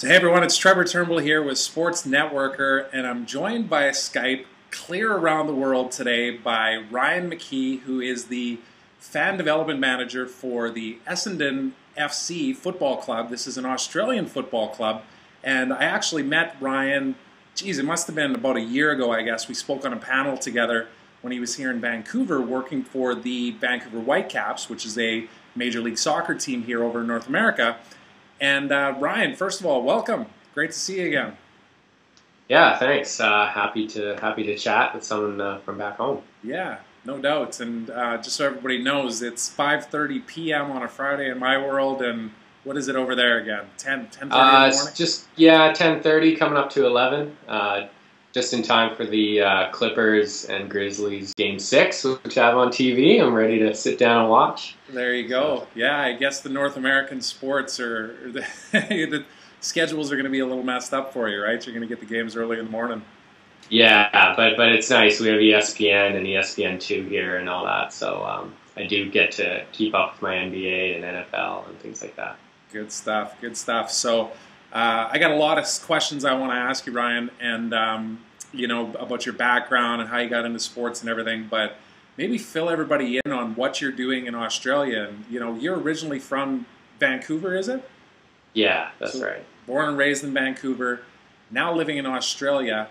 So hey everyone, it's Trevor Turnbull here with Sports Networker, and I'm joined by Skype clear around the world today by Ryan McKee, who is the fan development manager for the Essendon FC football club. This is an Australian football club, and I actually met Ryan, geez, it must have been about a year ago, I guess. We spoke on a panel together when he was here in Vancouver working for the Vancouver Whitecaps, which is a Major League Soccer team here over in North America. And Ryan, first of all, welcome. Great to see you again. Yeah, thanks. Happy to chat with someone from back home. Yeah, no doubt. And just so everybody knows, it's 5:30 p.m. on a Friday in my world. And what is it over there again? 10:30 in the morning? It's just 10:30, coming up to 11. Just in time for the Clippers and Grizzlies Game 6, which I have on TV. I'm ready to sit down and watch. There you go. Yeah, I guess the North American sports are the schedules are going to be a little messed up for you, right? You're going to get the games early in the morning. Yeah, but it's nice. We have ESPN and ESPN2 here and all that, so I do get to keep up with my NBA and NFL and things like that. Good stuff. Good stuff. So I got a lot of questions I want to ask you, Ryan, and you know, about your background and how you got into sports and everything, but maybe fill everybody in on what you're doing in Australia. And, you know, you're originally from Vancouver, is it? Yeah, that's right. Born and raised in Vancouver, now living in Australia.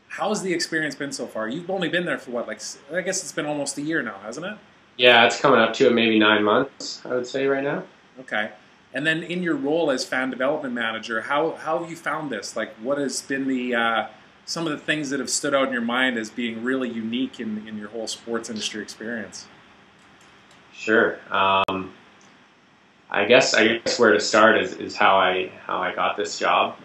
How's the experience been so far? You've only been there for what, like, I guess it's been almost a year now, hasn't it? Yeah, it's coming up to maybe 9 months, I would say, right now. Okay. And then in your role as fan development manager, how have you found this? Like, what has been the some of the things that have stood out in your mind as being really unique in your whole sports industry experience? Sure. I guess where to start is how I got this job.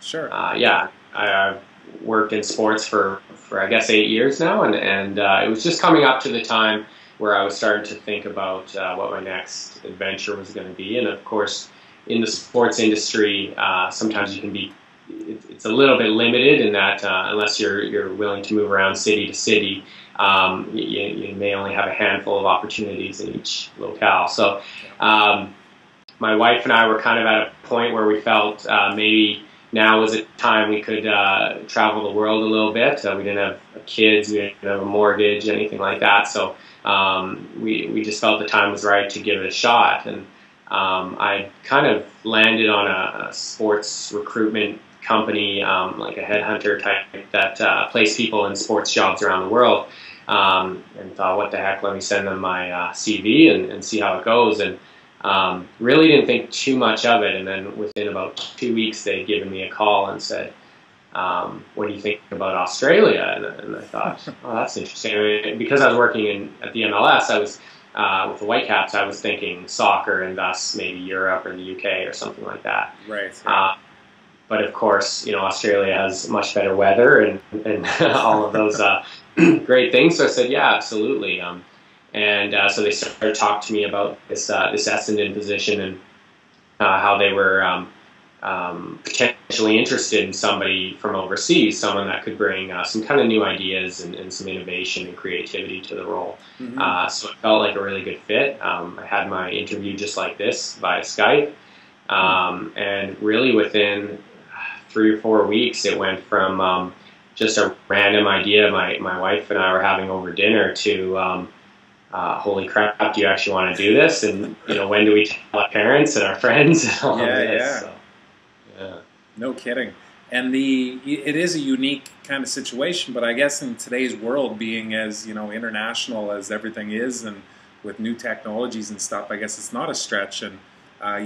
Sure. Yeah, I've worked in sports for I guess 8 years now, and it was just coming up to the time where I was starting to think about what my next adventure was going to be. And of course, in the sports industry, sometimes you can be, it's a little bit limited in that unless you're willing to move around city to city, you may only have a handful of opportunities in each locale. So my wife and I were kind of at a point where we felt maybe now was a time we could travel the world a little bit. We didn't have kids, we didn't have a mortgage, anything like that. So we just felt the time was right to give it a shot. And I kind of landed on a sports recruitment company, like a headhunter type that placed people in sports jobs around the world, and thought, what the heck, let me send them my CV and see how it goes. And really didn't think too much of it. And then within about 2 weeks, they'd given me a call and said, what do you think about Australia? And I thought, oh, that's interesting. I mean, because I was working at the MLS, I was with the Whitecaps, I was thinking soccer and thus maybe Europe or the UK or something like that. Right. But of course, you know, Australia has much better weather and all of those great things. So I said, yeah, absolutely. So they started to talk to me about this Essendon position and how they were potentially interested in somebody from overseas, someone that could bring some kind of new ideas and some innovation and creativity to the role. Mm-hmm. So it felt like a really good fit. I had my interview just like this via Skype, and really within 3 or 4 weeks, it went from just a random idea my wife and I were having over dinner to holy crap, do you actually want to do this? And, you know, when do we tell our parents and our friends and all of this? Yeah. So, yeah. No kidding. And it is a unique kind of situation, but I guess in today's world, being as, you know, international as everything is and with new technologies and stuff, I guess it's not a stretch. And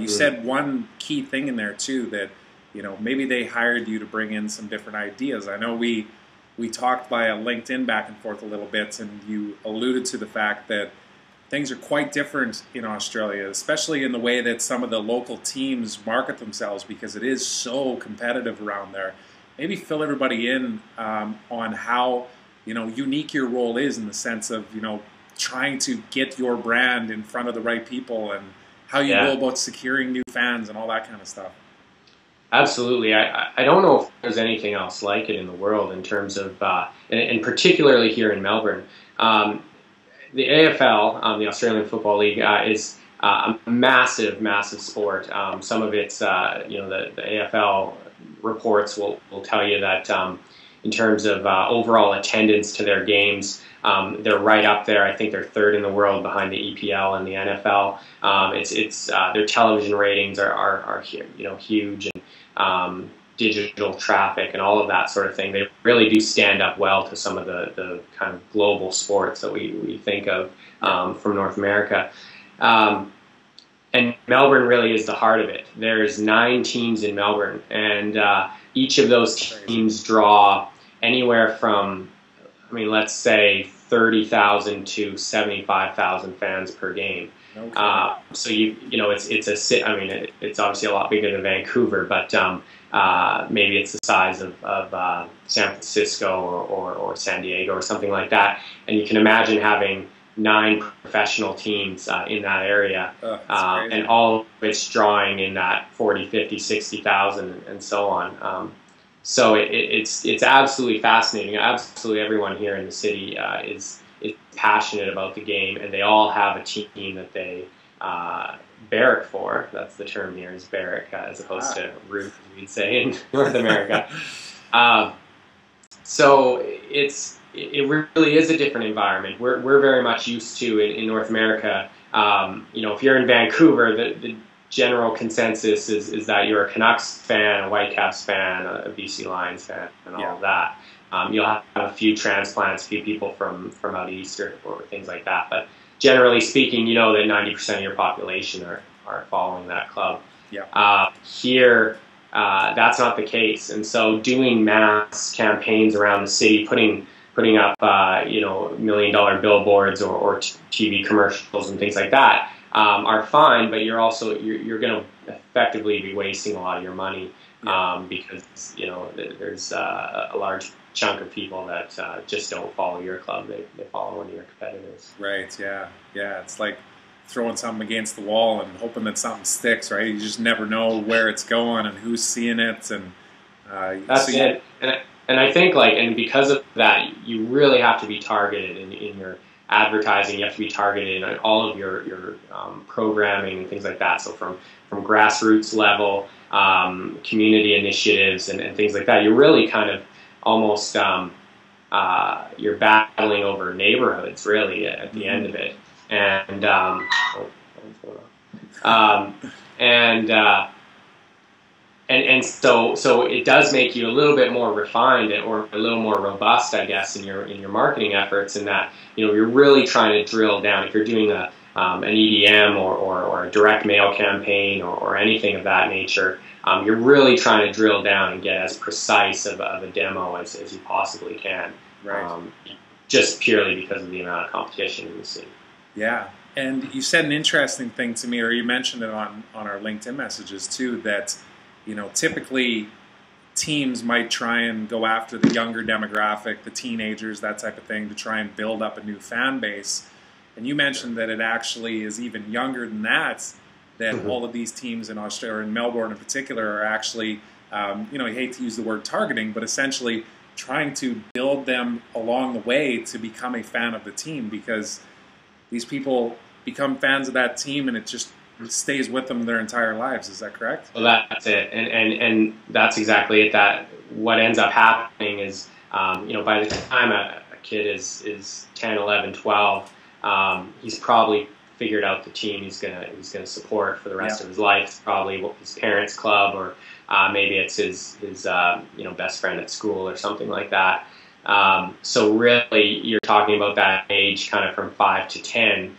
you said one key thing in there too, that, you know, maybe they hired you to bring in some different ideas. I know we talked via LinkedIn back and forth a little bit, and you alluded to the fact that things are quite different in Australia, especially in the way that some of the local teams market themselves, because it is so competitive around there. Maybe fill everybody in on how, you know, unique your role is in the sense of, you know, trying to get your brand in front of the right people and how you go about securing new fans and all that kind of stuff. Absolutely. I don't know if there's anything else like it in the world in terms of, and particularly here in Melbourne. The AFL, the Australian Football League, is a massive, massive sport. Some of it's, the AFL reports will tell you that in terms of overall attendance to their games, they're right up there. I think they're third in the world behind the EPL and the NFL. Their television ratings are huge, and digital traffic and all of that sort of thing. They really do stand up well to some of the kind of global sports that we think of from North America. And Melbourne really is the heart of it. There's 9 teams in Melbourne, and each of those teams draw anywhere from, let's say 30,000 to 75,000 fans per game. Okay. So it's obviously a lot bigger than Vancouver, but maybe it's the size of San Francisco or San Diego or something like that. And you can imagine having 9 professional teams in that area, and all of it's drawing in that 40, 50, 60,000 and so on. So it's absolutely fascinating. Absolutely everyone here in the city is passionate about the game, and they all have a team that they barrack for. That's the term here, is barrack, as opposed to root, we'd say in North America. So it really is a different environment. We're very much used to in North America. If you're in Vancouver, the general consensus is that you're a Canucks fan, a Whitecaps fan, a BC Lions fan, and all of that. You'll have a few transplants, a few people from out east or things like that. But generally speaking, you know that 90% of your population are following that club. Yeah. Here, that's not the case. And so doing mass campaigns around the city, putting up $1 million billboards or TV commercials and things like that are fine, but you're going to effectively be wasting a lot of your money because there's a large chunk of people that just don't follow your club. They follow one of your competitors. Right. Yeah. It's like throwing something against the wall and hoping that something sticks. Right. You just never know where it's going and who's seeing it, and that's it. And I think and because of that, you really have to be targeted in your advertising. You have to be targeted in all of your programming and things like that. So from grassroots level, community initiatives and things like that, you're really kind of almost you're battling over neighborhoods really at the end of it. And so it does make you a little bit more refined or a little more robust, I guess, in your marketing efforts, in that you're really trying to drill down. If you're doing an EDM or a direct mail campaign or anything of that nature, you're really trying to drill down and get as precise of a demo as you possibly can. Right. Just purely because of the amount of competition in the city. Yeah. And you said an interesting thing to me, or you mentioned it on our LinkedIn messages too, that typically teams might try and go after the younger demographic, the teenagers, that type of thing, to try and build up a new fan base. And you mentioned that it actually is even younger than that, that all of these teams in Australia, or in Melbourne in particular, are actually, you hate to use the word targeting, but essentially trying to build them along the way to become a fan of the team, because these people become fans of that team and it just stays with them their entire lives. Is that correct? Well, that's it, and that's exactly it. That what ends up happening is, by the time a kid is 10, 11, 12, he's probably figured out the team he's gonna support for the rest of his life. It's probably his parents' club, or maybe it's his best friend at school or something like that. So really, you're talking about that age, kind of from 5 to 10.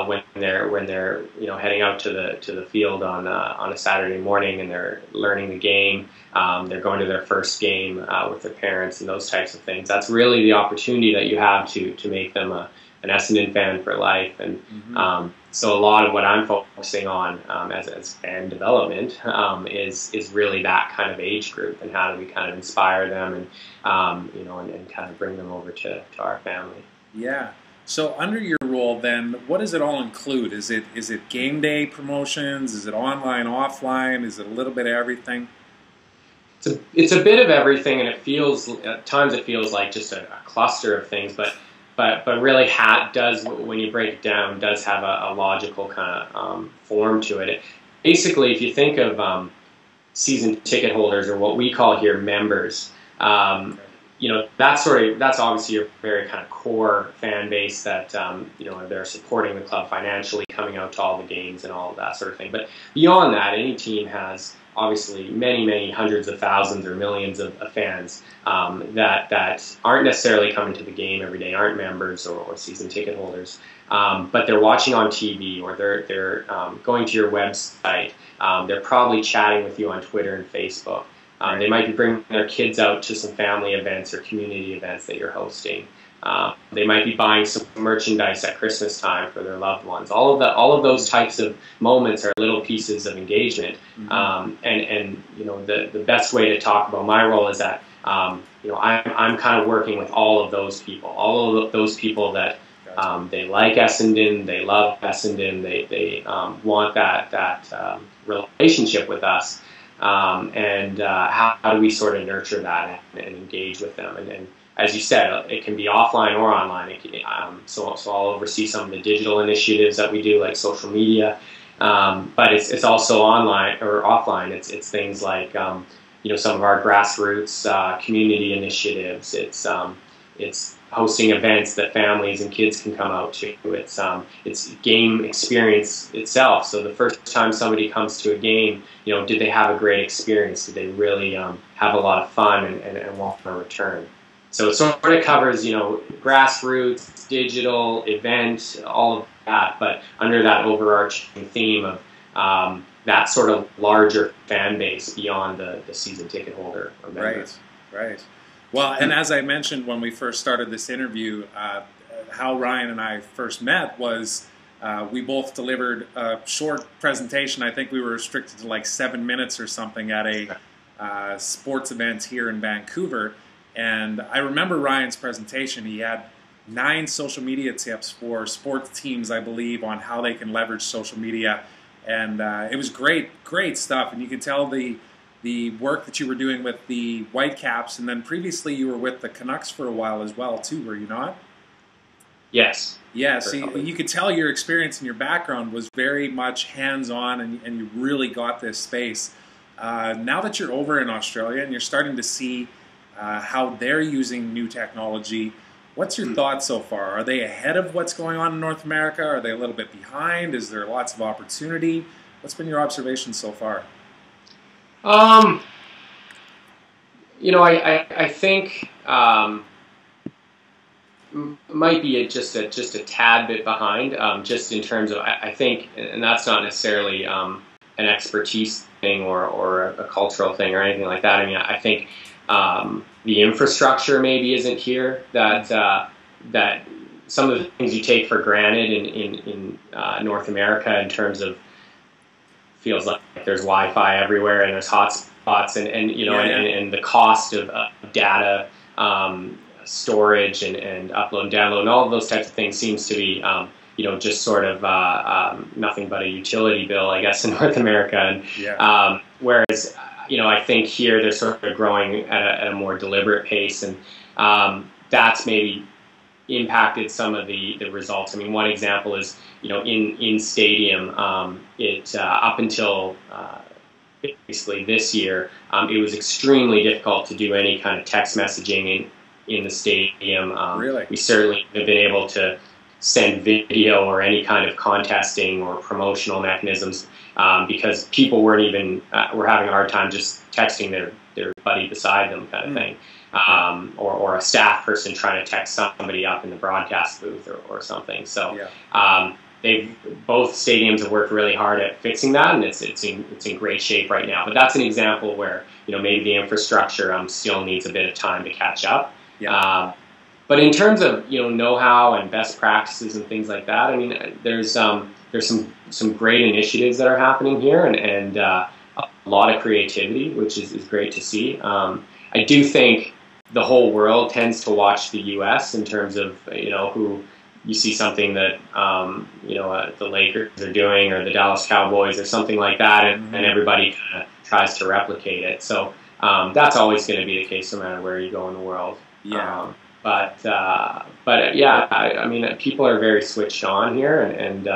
When they're heading out to the field on a Saturday morning, and they're learning the game, they're going to their first game with their parents and those types of things. That's really the opportunity that you have to make them an Essendon fan for life. And so a lot of what I'm focusing on as fan development is really that kind of age group, and how do we kind of inspire them and and kind of bring them over to our family. Yeah. So under your role, then, what does it all include? Is it game day promotions? Is it online, offline? Is it a little bit of everything? It's a bit of everything, and at times it feels like just a cluster of things. But but really does, when you break it down, does have a logical kind of form to it. Basically, if you think of season ticket holders, or what we call here members, you know, that's obviously your very kind of core fan base that, you know, they're supporting the club financially, coming out to all the games and all of that sort of thing. But beyond that, any team has obviously many hundreds of thousands or millions of fans that aren't necessarily coming to the game every day, aren't members or season ticket holders, but they're watching on TV, or they're going to your website. They're probably chatting with you on Twitter and Facebook. They might be bringing their kids out to some family events or community events that you're hosting. They might be buying some merchandise at Christmas time for their loved ones. All of those types of moments are little pieces of engagement. And you know, the best way to talk about my role is that you know, I'm kind of working with all of those people that they like Essendon, they love Essendon, they want that relationship with us. And how do we sort of nurture that and engage with them? And as you said, it can be offline or online. So I'll oversee some of the digital initiatives that we do, like social media, but it's also online or offline. It's things like you know, some of our grassroots community initiatives. It's hosting events that families and kids can come out to. It's game experience itself. So the first time somebody comes to a game, you know, did they have a great experience? Did they really have a lot of fun and want to return? So it sort of covers, you know, grassroots, digital, event, all of that, but under that overarching theme of that sort of larger fan base beyond the season ticket holder or member. Right. Well, and as I mentioned when we first started this interview, how Ryan and I first met was we both delivered a short presentation. I think we were restricted to like 7 minutes or something at a sports event here in Vancouver. And I remember Ryan's presentation. He had 9 social media tips for sports teams, I believe, on how they can leverage social media. And it was great stuff. And you could tell the work that you were doing with the Whitecaps, and then previously you were with the Canucks for a while as well, too, were you not? Yes. Yeah, so you could tell your experience and your background was very much hands-on, and you really got this space. Now that you're over in Australia and you're starting to see how they're using new technology, what's your thoughts so far? Are they ahead of what's going on in North America? Are they a little bit behind? Is there lots of opportunity? What's been your observation so far? You know, I think might be just a tad bit behind, just in terms of, I think, and that's not necessarily an expertise thing or a cultural thing or anything like that. I mean, I think the infrastructure maybe isn't here, that some of the things you take for granted in North America, in terms of, feels like there's Wi-Fi everywhere and there's hotspots and you know, and the cost of data storage and upload and download and all of those types of things seems to be you know, just sort of nothing but a utility bill, I guess, in North America. And whereas, you know, I think here they're sort of growing at a more deliberate pace, and that's maybe impacted some of the results. I mean, one example is, you know, in stadium, up until basically this year, it was extremely difficult to do any kind of text messaging in the stadium. Really? We certainly have been able to send video or any kind of contesting or promotional mechanisms, because people weren't even were having a hard time just texting their buddy beside them, kind of thing. Or a staff person trying to text somebody up in the broadcast booth or something. So both stadiums have worked really hard at fixing that, and it's in great shape right now. But that's an example where, you know, maybe the infrastructure still needs a bit of time to catch up. But in terms of, you know, know-how and best practices and things like that, I mean, there's some great initiatives that are happening here, and a lot of creativity, which is great to see. I do think the whole world tends to watch the U.S. in terms of, you know, who you see something that, you know, the Lakers are doing, or the Dallas Cowboys or something like that, and everybody kind of tries to replicate it. So that's always going to be the case no matter where you go in the world. But yeah, I mean, people are very switched on here, and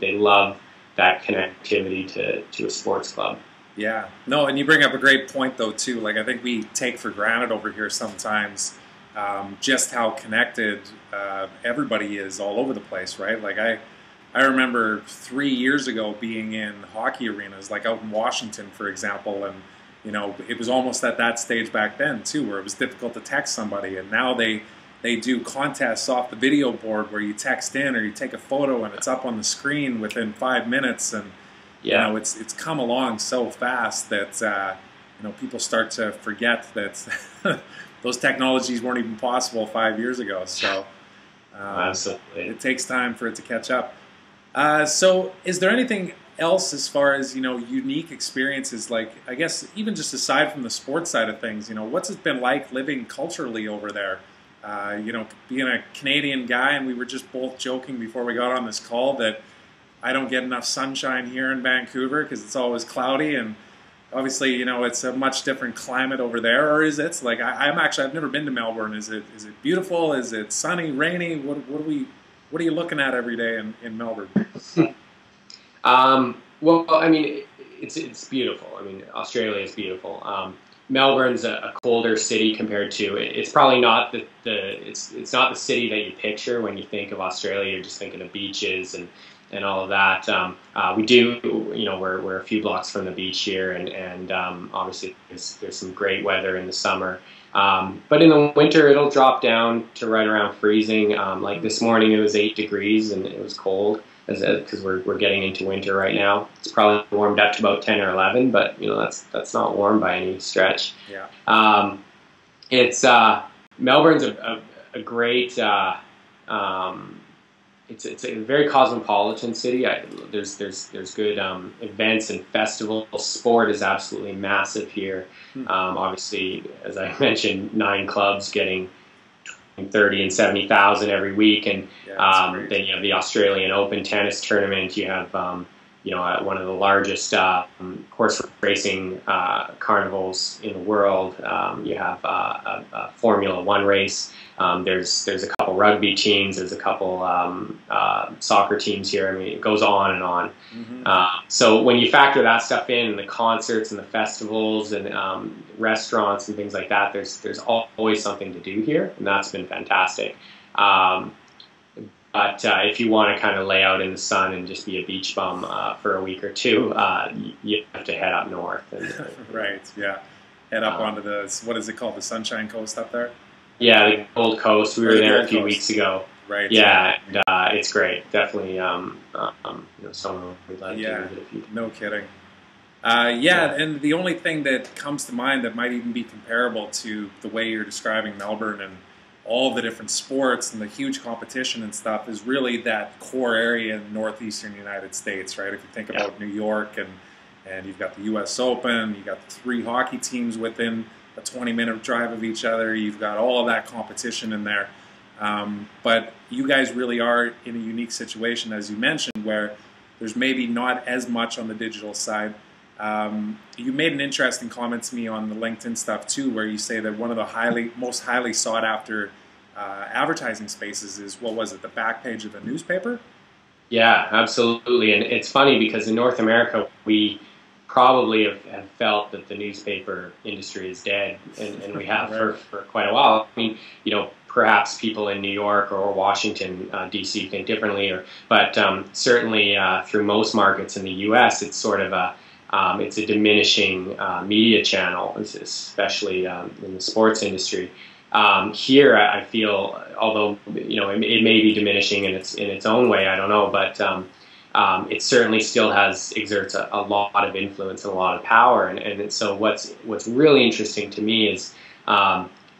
they love that connectivity to a sports club. Yeah, no, and you bring up a great point though too. Like I think we take for granted over here sometimes just how connected everybody is all over the place, right? Like I remember 3 years ago being in hockey arenas, like out in Washington, for example, and you know it was almost at that stage back then too, where it was difficult to text somebody, and now they do contests off the video board where you text in or you take a photo and it's up on the screen within 5 minutes, and Yeah. you know it's come along so fast that you know people start to forget that those technologies weren't even possible 5 years ago. So Absolutely. it takes time for it to catch up. So is there anything else as far as, you know, unique experiences, like I guess even just aside from the sports side of things, you know, what's it been like living culturally over there? You know, being a Canadian guy, and we were just both joking before we got on this call that I don't get enough sunshine here in Vancouver because it's always cloudy, and obviously, you know, it's a much different climate over there. Or is it? Like I've never been to Melbourne. Is it beautiful? Is it sunny, rainy? What are you looking at every day in Melbourne? Well, I mean, it's beautiful. I mean, Australia is beautiful. Melbourne's a colder city compared to. It's probably not it's not the city that you picture when you think of Australia. You're just thinking of beaches and all of that. We do, you know, we're a few blocks from the beach here, and obviously there's some great weather in the summer. But in the winter, it'll drop down to right around freezing. Like this morning, it was 8 degrees and it was cold because we're getting into winter right now. It's probably warmed up to about 10 or 11, but you know that's not warm by any stretch. Yeah. It's Melbourne's a great. It's a very cosmopolitan city. There's good events and festivals. Sport is absolutely massive here. Obviously, as I mentioned, 9 clubs getting 30 and 70,000 every week, and then you have the Australian Open tennis tournament. You have you know, one of the largest horse racing carnivals in the world. You have a Formula One race. There's a couple rugby teams. There's a couple soccer teams here. I mean, it goes on and on. So when you factor that stuff in, the concerts and the festivals and restaurants and things like that, there's always something to do here, and that's been fantastic. But if you want to kind of lay out in the sun and just be a beach bum for a week or two, you have to head up north. Right, yeah. Head up onto the, what is it called, the Sunshine Coast up there? Yeah, the Gold Coast. We were there a few weeks ago. Right. Yeah, and it's great. Definitely, you know, someone we'd like to visit if you can. No kidding. Yeah, and the only thing that comes to mind that might even be comparable to the way you're describing Melbourne and all the different sports and the huge competition and stuff is really that core area in northeastern United States, right? If you think about New York and you've got the U.S. Open, you've got the 3 hockey teams within a 20-minute drive of each other, you've got all of that competition in there. But you guys really are in a unique situation, as you mentioned, where there's maybe not as much on the digital side. You made an interesting comment to me on the LinkedIn stuff too, where you say that one of the most highly sought after advertising spaces is, what was it, the back page of the newspaper? Yeah, absolutely. And it's funny because in North America, we probably have felt that the newspaper industry is dead, and we have for quite a while. I mean, you know, perhaps people in New York or Washington, D.C. think differently, but certainly through most markets in the U.S., it's sort of it's a diminishing media channel, especially in the sports industry. Here, I feel, although you know it may be diminishing in its own way, I don't know, but it certainly still exerts a lot of influence and a lot of power. And so what's really interesting to me is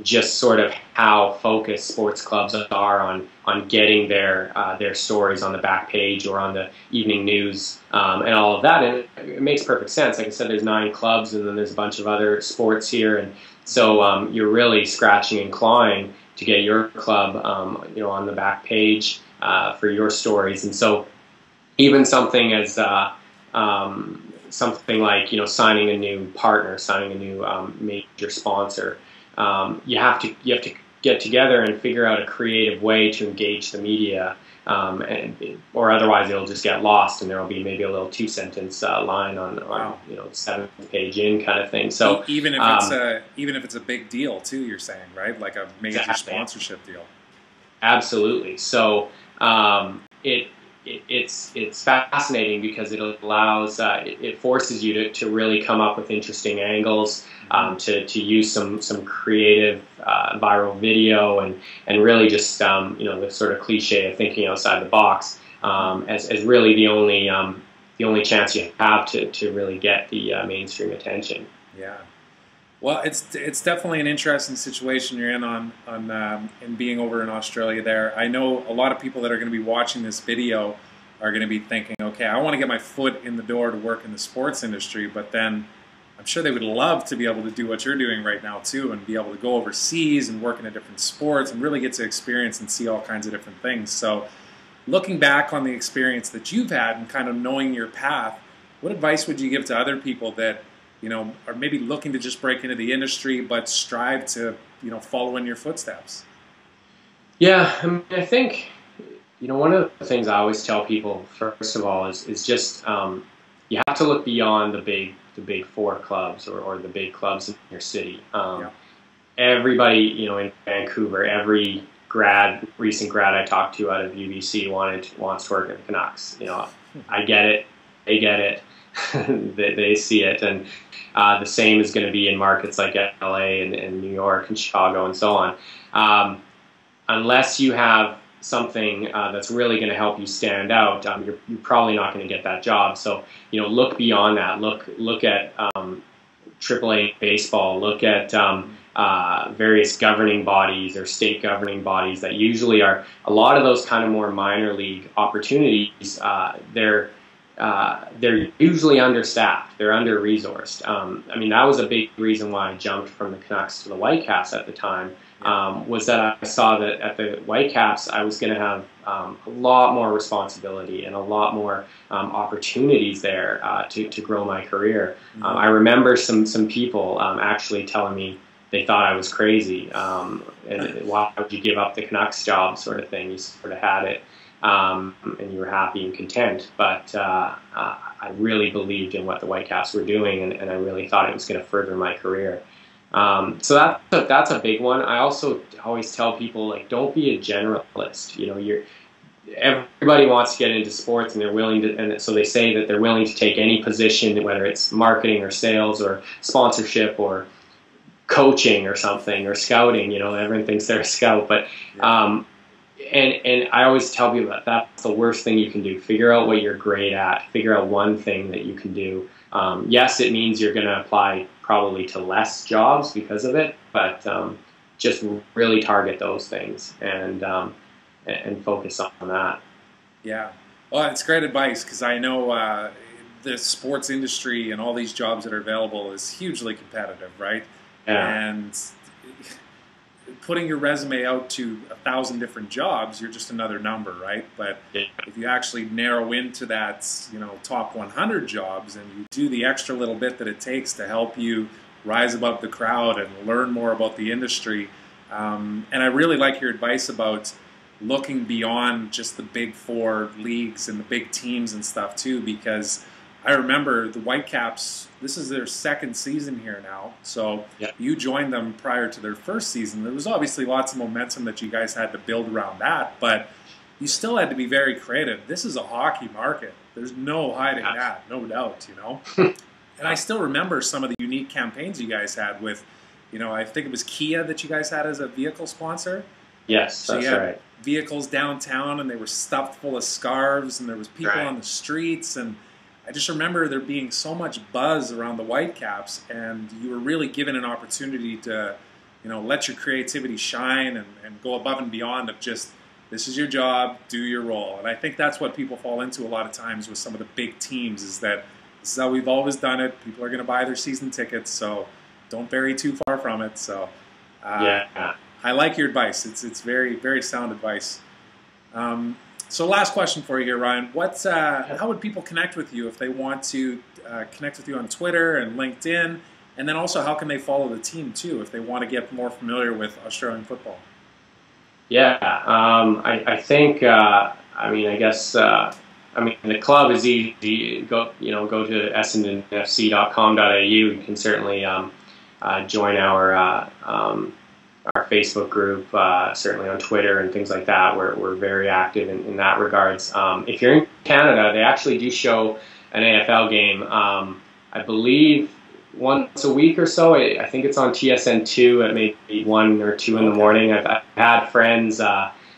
just sort of how focused sports clubs are on getting their stories on the back page or on the evening news and all of that. And it makes perfect sense. Like I said, there's 9 clubs, and then there's a bunch of other sports here, and so you're really scratching and clawing to get your club, you know, on the back page for your stories. And so even something as something like, you know, signing a new partner, signing a new major sponsor. You have to get together and figure out a creative way to engage the media, or otherwise it'll just get lost, and there will be maybe a little 2-sentence line on Wow. 7th page in kind of thing. So even if it's a big deal too, you're saying, right? Like a major Exactly. sponsorship deal. Absolutely. So it's fascinating because it allows it forces you to really come up with interesting angles, to use some creative viral video, and really just the sort of cliche of thinking outside the box, as really the only chance you have to really get the mainstream attention. Yeah. Well, it's definitely an interesting situation you're in being over in Australia there. I know a lot of people that are going to be watching this video are going to be thinking, okay, I want to get my foot in the door to work in the sports industry, but then I'm sure they would love to be able to do what you're doing right now too, and be able to go overseas and work in a different sports and really get to experience and see all kinds of different things. So looking back on the experience that you've had and kind of knowing your path, what advice would you give to other people that are maybe looking to just break into the industry, but strive to, follow in your footsteps? Yeah, I mean, I think, one of the things I always tell people, first of all, is just you have to look beyond the big four clubs or the big clubs in your city. Everybody, in Vancouver, every recent grad I talked to out of UBC wants to work at the Canucks. I get it, they get it, they see it, and the same is going to be in markets like LA and New York and Chicago and so on. Unless you have something that's really going to help you stand out, you're probably not going to get that job. So look beyond that. Look at AAA baseball. Look at various governing bodies or state governing bodies that usually are a lot of those kind of more minor league opportunities. They're usually understaffed. They're under-resourced. I mean, that was a big reason why I jumped from the Canucks to the Whitecaps at the time, was that I saw that at the Whitecaps I was going to have a lot more responsibility and a lot more opportunities there to grow my career. I remember some people actually telling me they thought I was crazy, and why would you give up the Canucks job, sort of thing. You sort of had it. And you were happy and content, but I really believed in what the Whitecaps were doing, and I really thought it was going to further my career. So that's a big one. I also always tell people, like, don't be a generalist. Everybody wants to get into sports, and they're willing to, and so they say that they're willing to take any position, whether it's marketing or sales or sponsorship or coaching or something or scouting. Everyone thinks they're a scout, but and I always tell people that that's the worst thing you can do. Figure out what you're great at. Figure out one thing that you can do. Yes, it means you're going to apply probably to less jobs because of it, but just really target those things and focus on that. Yeah. Well, it's great advice, because I know the sports industry and all these jobs that are available is hugely competitive, right? Yeah. And putting your resume out to 1,000 different jobs, you're just another number, right? But if you actually narrow into that, top 100 jobs, and you do the extra little bit that it takes to help you rise above the crowd and learn more about the industry. And I really like your advice about looking beyond just the big four leagues and the big teams and stuff too, because I remember the Whitecaps, this is their second season here now. So you joined them prior to their first season. There was obviously lots of momentum that you guys had to build around that, but you still had to be very creative. This is a hockey market. There's no hiding that, no doubt, And I still remember some of the unique campaigns you guys had with, I think it was Kia that you guys had as a vehicle sponsor. Yes, so that's you had right. Vehicles downtown, and they were stuffed full of scarves, and there was people on the streets, and I just remember there being so much buzz around the Whitecaps, and you were really given an opportunity to, let your creativity shine and go above and beyond of just, this is your job, do your role. And I think that's what people fall into a lot of times with some of the big teams, is that this is how we've always done it. People are going to buy their season tickets, so don't vary too far from it. So I like your advice. It's very, very sound advice. So last question for you here, Ryan. How would people connect with you if they want to connect with you on Twitter and LinkedIn? And then also, how can they follow the team too if they want to get more familiar with Australian football? Yeah, I think. I mean, I guess. I mean, the club is easy. Go to essendonfc.com.au. You can certainly join our Facebook group, certainly on Twitter and things like that. We're very active in that regards. If you're in Canada, they actually do show an AFL game. I believe once a week or so. I think it's on TSN2 at maybe 1 or 2 in the morning. I've had friends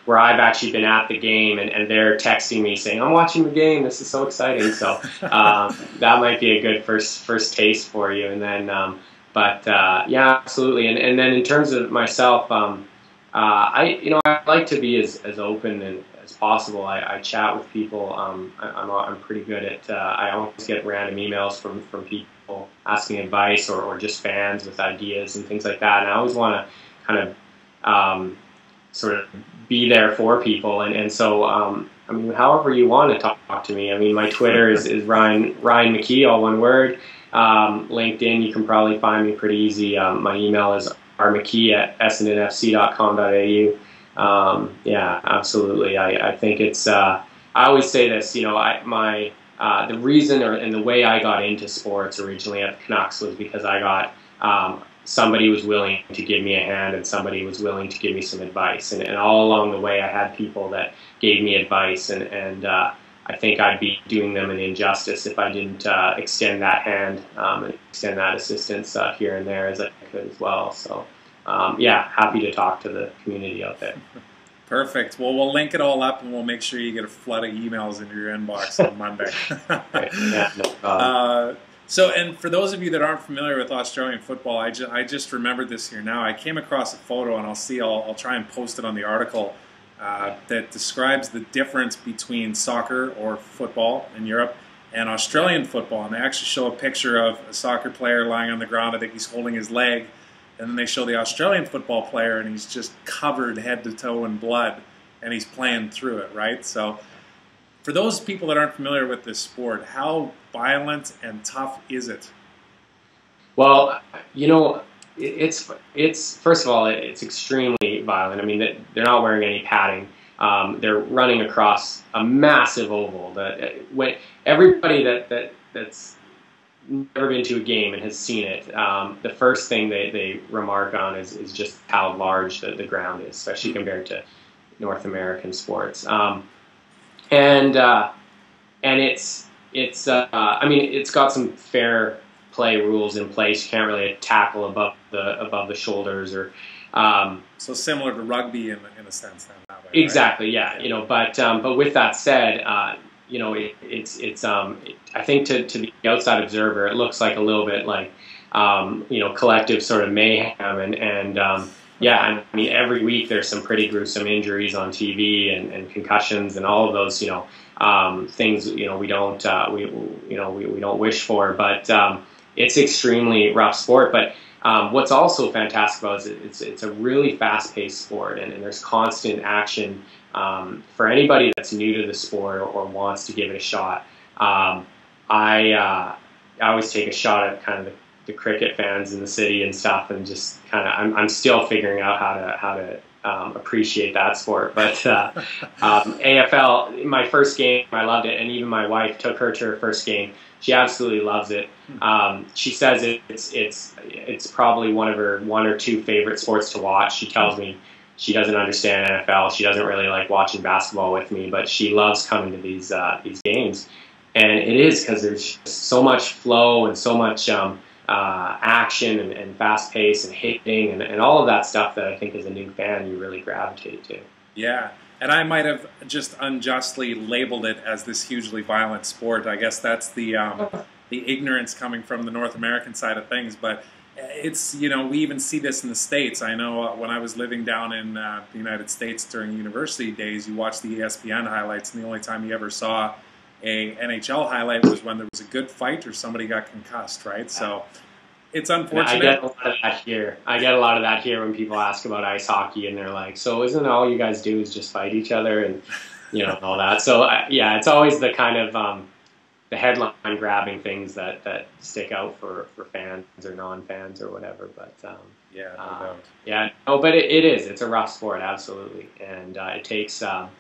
where I've actually been at the game and they're texting me saying, "I'm watching the game. This is so exciting." So that might be a good first taste for you. And then, yeah, absolutely. And then in terms of myself, I like to be as open and as possible. I chat with people. I'm pretty good at. I always get random emails from people asking advice or just fans with ideas and things like that. And I always want to kind of sort of be there for people. And so I mean, however you want to talk to me. I mean, my Twitter is Ryan McKee, all one word. LinkedIn, you can probably find me pretty easy. My email is rmckee@essendonfc.com.au. Yeah, absolutely. I think it's. I always say this. The reason and the way I got into sports originally at the Canucks was because I got somebody was willing to give me a hand and somebody was willing to give me some advice. And all along the way, I had people that gave me advice, and I think I'd be doing them an injustice if I didn't extend that hand and extend that assistance here and there as I could as well. So, yeah, happy to talk to the community out there. Perfect. Well, we'll link it all up, and we'll make sure you get a flood of emails into your inbox on Monday. Right. Yeah, no problem. So, and for those of you that aren't familiar with Australian football, I just remembered this here now. I came across a photo, and I'll try and post it on the article that describes the difference between soccer or football in Europe and Australian football. And they actually show a picture of a soccer player lying on the ground. I think he's holding his leg. And then they show the Australian football player, and he's just covered head to toe in blood, and he's playing through it, right? So for those people that aren't familiar with this sport, how violent and tough is it? Well, it's first of all, it's extremely violent. I mean, they're not wearing any padding. They're running across a massive oval. When everybody that's never been to a game and has seen it, the first thing they remark on is just how large the ground is, especially compared to North American sports. And it's I mean, it's got some fair play rules in place. You can't really tackle above the shoulders or. So similar to rugby in a sense, then, that way, exactly, right? Yeah. But with that said, it's I think to the outside observer, it looks like a little bit like collective sort of mayhem and yeah, I mean every week there's some pretty gruesome injuries on TV and concussions and all of those things we don't we don't wish for, but it's extremely rough sport. But what's also fantastic about it is it's a really fast-paced sport, and there's constant action. For anybody that's new to the sport or wants to give it a shot, I always take a shot at kind of the cricket fans in the city and stuff, and just kind of I'm still figuring out how to appreciate that sport. But AFL, my first game, I loved it, and even my wife took her to her first game. She absolutely loves it. She says it's probably one of her 1 or 2 favorite sports to watch. She tells me she doesn't understand NFL. She doesn't really like watching basketball with me, but she loves coming to these games. And it is because there's just so much flow and so much action and fast pace and hitting and all of that stuff that I think as a new fan you really gravitate to. Yeah, and I might have just unjustly labeled it as this hugely violent sport. I guess that's the ignorance coming from the North American side of things, but it's, we even see this in the States. I know when I was living down in the United States during university days, you watched the ESPN highlights, and the only time you ever saw a NHL highlight was when there was a good fight or somebody got concussed, right? So it's unfortunate. I get a lot of that here. I get a lot of that here when people ask about ice hockey, and they're like, so isn't all you guys do is just fight each other and all that? So yeah, it's always the kind of the headline grabbing things that stick out for fans or non-fans or whatever. But yeah, no doubt. Yeah, no, but it is. It's a rough sport, absolutely, and it takes some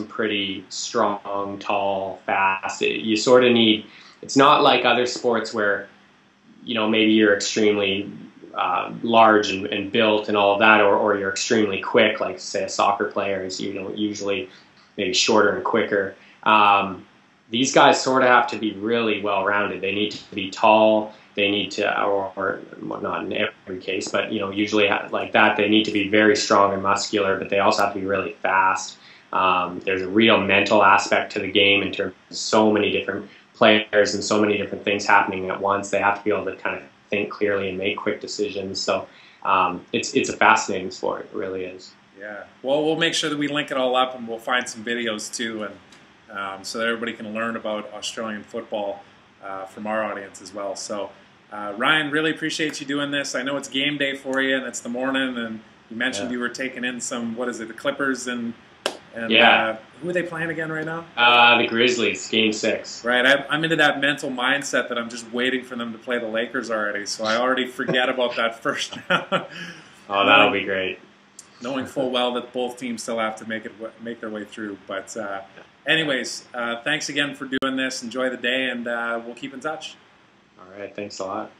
pretty strong, tall, fast. You sort of need. It's not like other sports where maybe you're extremely large and built and all of that, or you're extremely quick, like say a soccer player is usually maybe shorter and quicker. These guys sort of have to be really well-rounded. They need to be tall. They need to, or well, not in every case, but usually like that, they need to be very strong and muscular. But they also have to be really fast. There's a real mental aspect to the game in terms of so many different players and so many different things happening at once. They have to be able to kind of think clearly and make quick decisions. So it's a fascinating sport. It really is. Yeah. Well, we'll make sure that we link it all up, and we'll find some videos too, and so that everybody can learn about Australian football from our audience as well. So, Ryan, really appreciate you doing this. I know it's game day for you, and it's the morning, and you mentioned you were taking in some, what is it, the Clippers, and yeah. Who are they playing again right now? The Grizzlies, Game 6. Right. I'm into that mental mindset that I'm just waiting for them to play the Lakers already, so I already forget about that first round. Oh, that'll be great. Knowing full well that both teams still have to make their way through. But anyways, thanks again for doing this. Enjoy the day, and we'll keep in touch. All right. Thanks a lot.